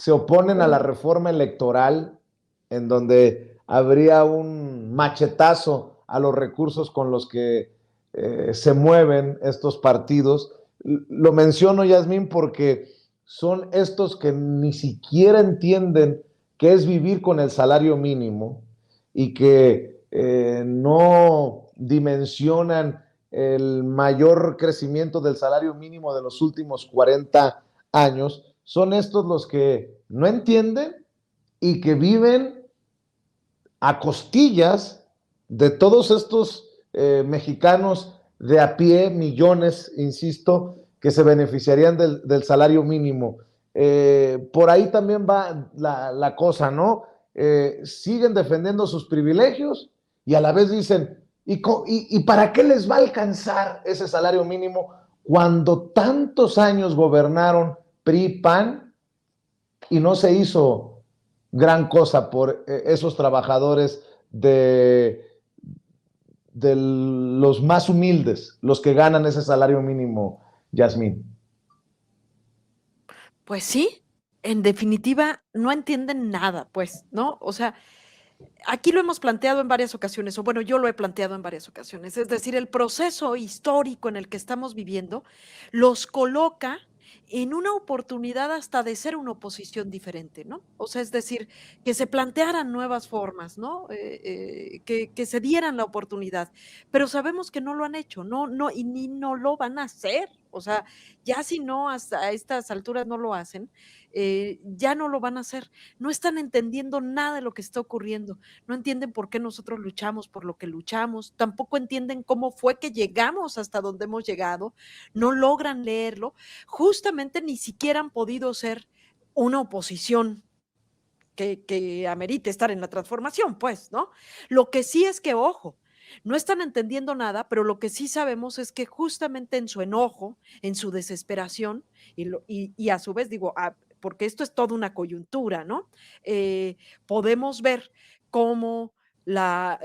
se oponen a la reforma electoral, en donde habría un machetazo a los recursos con los que se mueven estos partidos. Lo menciono, Yasmín, porque son estos que ni siquiera entienden qué es vivir con el salario mínimo y que no dimensionan el mayor crecimiento del salario mínimo de los últimos 40 años. Son estos los que no entienden y que viven a costillas de todos estos mexicanos de a pie, millones, insisto, que se beneficiarían del salario mínimo. Por ahí también va la cosa, ¿no? Siguen defendiendo sus privilegios y a la vez dicen, ¿y para qué les va a alcanzar ese salario mínimo cuando tantos años gobernaron PRI, PAN y no se hizo gran cosa por esos trabajadores de los más humildes, los que ganan ese salario mínimo, Yasmín? Pues sí, en definitiva, no entienden nada, pues, ¿no? O sea, aquí lo hemos planteado en varias ocasiones, o bueno, yo lo he planteado en varias ocasiones, es decir, el proceso histórico en el que estamos viviendo los coloca en una oportunidad hasta de ser una oposición diferente, ¿no? O sea, es decir, que se plantearan nuevas formas, ¿no? Que se dieran la oportunidad, pero sabemos que no lo han hecho, no, y ni no lo van a hacer. O sea, ya si no hasta estas alturas no lo hacen, ya no lo van a hacer. No están entendiendo nada de lo que está ocurriendo, no entienden por qué nosotros luchamos por lo que luchamos, tampoco entienden cómo fue que llegamos hasta donde hemos llegado, no logran leerlo, justamente ni siquiera han podido ser una oposición que amerite estar en la transformación, pues, ¿no? Lo que sí es que, ojo, no están entendiendo nada, pero lo que sí sabemos es que justamente en su enojo, en su desesperación, y a su vez digo, porque esto es toda una coyuntura, ¿no? Podemos ver cómo la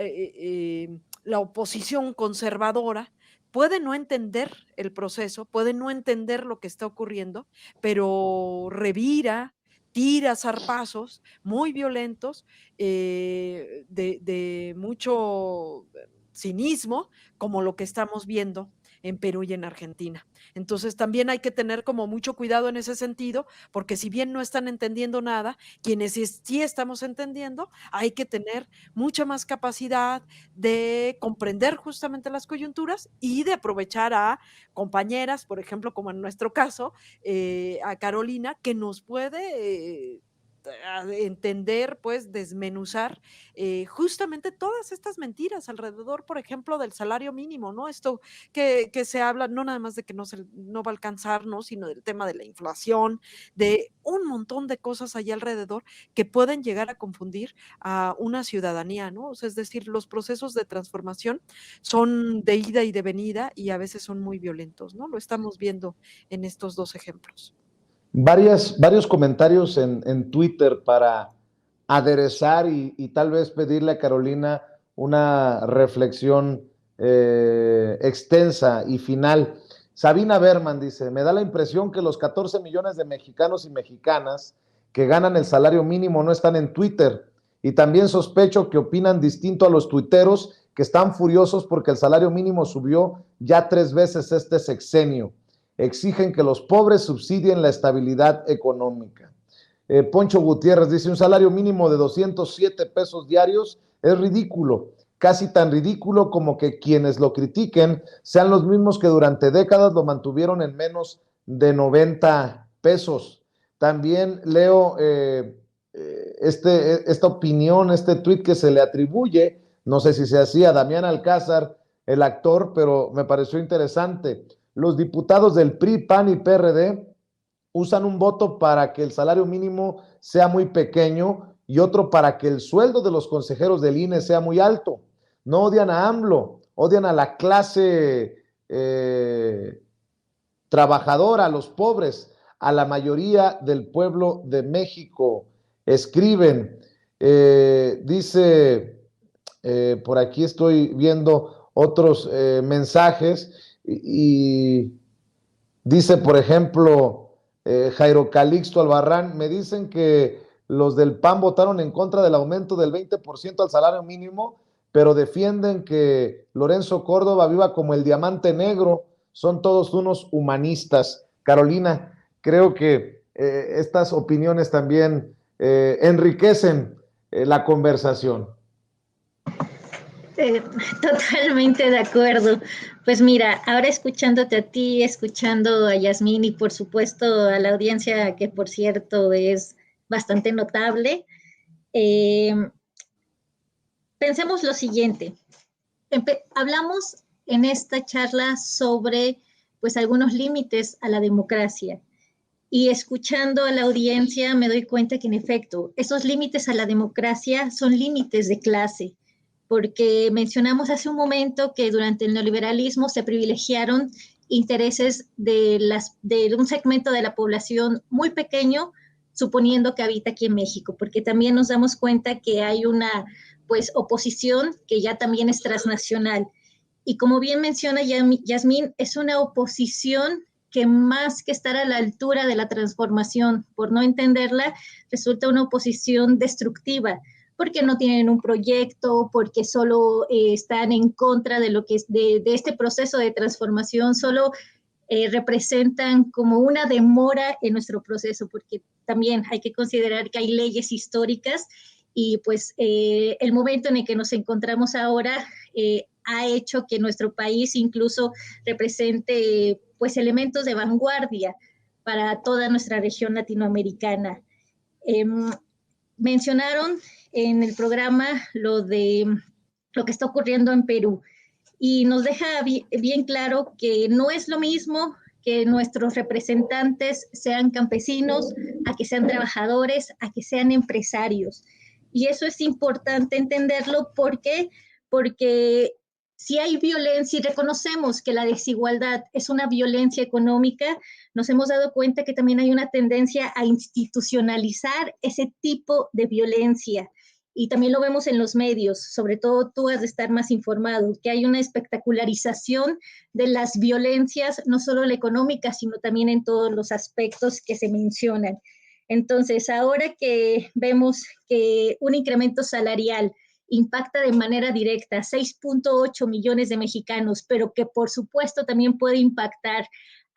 oposición conservadora puede no entender el proceso, puede no entender lo que está ocurriendo, pero revira, tira zarpazos muy violentos, de mucho cinismo, como lo que estamos viendo en Perú y en Argentina. Entonces también hay que tener como mucho cuidado en ese sentido, porque si bien no están entendiendo nada, quienes sí estamos entendiendo, hay que tener mucha más capacidad de comprender justamente las coyunturas y de aprovechar a compañeras, por ejemplo, como en nuestro caso, a Carolina, que nos puede entender, pues desmenuzar justamente todas estas mentiras alrededor, por ejemplo, del salario mínimo, ¿no? Esto que se habla no nada más de que no va a alcanzar, ¿no? Sino del tema de la inflación, de un montón de cosas allá alrededor que pueden llegar a confundir a una ciudadanía, ¿no? O sea, es decir, los procesos de transformación son de ida y de venida y a veces son muy violentos, ¿no? Lo estamos viendo en estos dos ejemplos. Varios comentarios en Twitter para aderezar y tal vez pedirle a Carolina una reflexión extensa y final. Sabina Berman dice, me da la impresión que los 14 millones de mexicanos y mexicanas que ganan el salario mínimo no están en Twitter y también sospecho que opinan distinto a los tuiteros que están furiosos porque el salario mínimo subió ya 3 veces este sexenio. Exigen que los pobres subsidien la estabilidad económica. Poncho Gutiérrez dice, un salario mínimo de 207 pesos diarios es ridículo, casi tan ridículo como que quienes lo critiquen sean los mismos que durante décadas lo mantuvieron en menos de 90 pesos. También leo esta opinión, este tuit que se le atribuye, no sé si sea así, a Damián Alcázar, el actor, pero me pareció interesante. Los diputados del PRI, PAN y PRD usan un voto para que el salario mínimo sea muy pequeño y otro para que el sueldo de los consejeros del INE sea muy alto. No odian a AMLO, odian a la clase trabajadora, a los pobres, a la mayoría del pueblo de México. Escriben, dice, por aquí estoy viendo otros mensajes y dice, por ejemplo, Jairo Calixto Albarrán, me dicen que los del PAN votaron en contra del aumento del 20% al salario mínimo, pero defienden que Lorenzo Córdoba viva como el diamante negro. Son todos unos humanistas. Carolina, creo que estas opiniones también enriquecen la conversación. Eh, Totalmente de acuerdo. Pues mira, ahora escuchándote a ti, escuchando a Yasmín y por supuesto a la audiencia, que por cierto es bastante notable, eh, pensemos lo siguiente. Hablamos en esta charla sobre pues algunos límites a la democracia. Y escuchando a la audiencia me doy cuenta que en efecto, esos límites a la democracia son límites de clase, porque mencionamos hace un momento que durante el neoliberalismo se privilegiaron intereses de un segmento de la población muy pequeño, suponiendo que habita aquí en México, porque también nos damos cuenta que hay una pues oposición que ya también es transnacional. Y como bien menciona Yasmín, es una oposición que más que estar a la altura de la transformación, por no entenderla, resulta una oposición destructiva, porque no tienen un proyecto, porque solo están en contra de lo que es de este proceso de transformación, solo representan como una demora en nuestro proceso, porque también hay que considerar que hay leyes históricas y pues el momento en el que nos encontramos ahora ha hecho que nuestro país incluso represente pues elementos de vanguardia para toda nuestra región latinoamericana. Mencionaron en el programa lo de lo que está ocurriendo en Perú y nos deja bien claro que no es lo mismo que nuestros representantes sean campesinos, a que sean trabajadores, a que sean empresarios. Y eso es importante entenderlo porque si hay violencia y reconocemos que la desigualdad es una violencia económica, nos hemos dado cuenta que también hay una tendencia a institucionalizar ese tipo de violencia. Y también lo vemos en los medios, sobre todo tú has de estar más informado, que hay una espectacularización de las violencias, no solo la económica, sino también en todos los aspectos que se mencionan. Entonces, ahora que vemos que un incremento salarial impacta de manera directa a 6.8 millones de mexicanos, pero que por supuesto también puede impactar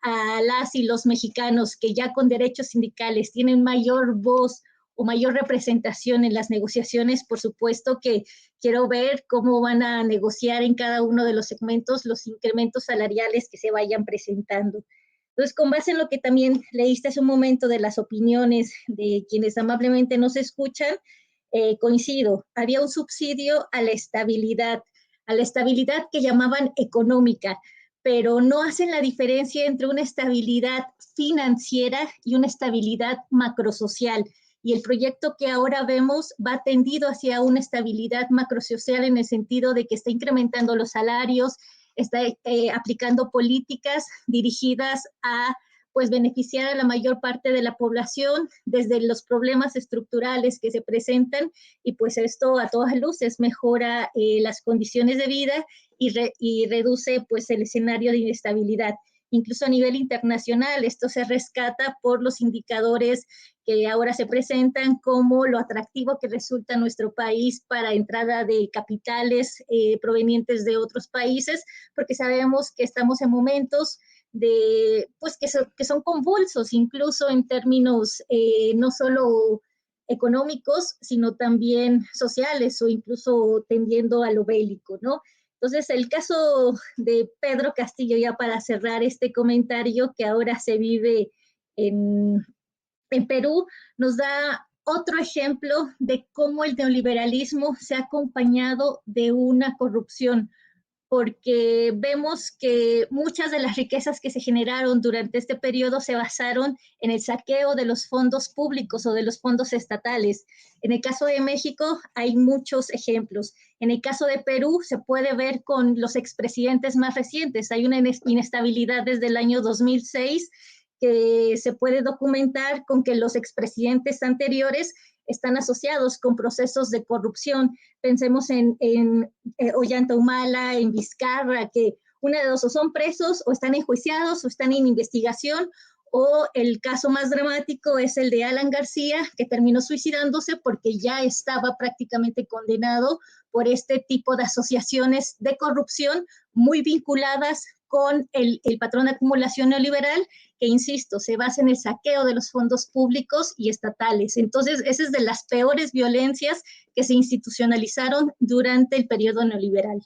a las y los mexicanos que ya con derechos sindicales tienen mayor voz o mayor representación en las negociaciones, por supuesto que quiero ver cómo van a negociar en cada uno de los segmentos los incrementos salariales que se vayan presentando. Entonces, con base en lo que también leíste hace un momento de las opiniones de quienes amablemente nos escuchan, coincido, había un subsidio a la estabilidad que llamaban económica, pero no hacen la diferencia entre una estabilidad financiera y una estabilidad macrosocial. Y el proyecto que ahora vemos va tendido hacia una estabilidad macrosocial en el sentido de que está incrementando los salarios, está aplicando políticas dirigidas a pues beneficiar a la mayor parte de la población desde los problemas estructurales que se presentan y pues esto a todas luces mejora las condiciones de vida y reduce pues el escenario de inestabilidad. Incluso a nivel internacional esto se rescata por los indicadores que ahora se presentan como lo atractivo que resulta nuestro país para entrada de capitales provenientes de otros países, porque sabemos que estamos en momentos de, pues que son convulsos, incluso en términos no solo económicos, sino también sociales o incluso tendiendo a lo bélico, ¿no? Entonces, el caso de Pedro Castillo, ya para cerrar este comentario que ahora se vive en Perú, nos da otro ejemplo de cómo el neoliberalismo se ha acompañado de una corrupción, porque vemos que muchas de las riquezas que se generaron durante este periodo se basaron en el saqueo de los fondos públicos o de los fondos estatales. En el caso de México hay muchos ejemplos. En el caso de Perú se puede ver con los expresidentes más recientes. Hay una inestabilidad desde el año 2006 que se puede documentar con que los expresidentes anteriores están asociados con procesos de corrupción. Pensemos en Ollanta Humala, en Vizcarra, que una de dos o son presos o están enjuiciados o están en investigación o el caso más dramático es el de Alan García, que terminó suicidándose porque ya estaba prácticamente condenado por este tipo de asociaciones de corrupción muy vinculadas con el patrón de acumulación neoliberal, que, insisto, se basa en el saqueo de los fondos públicos y estatales. Entonces, esa es de las peores violencias que se institucionalizaron durante el periodo neoliberal.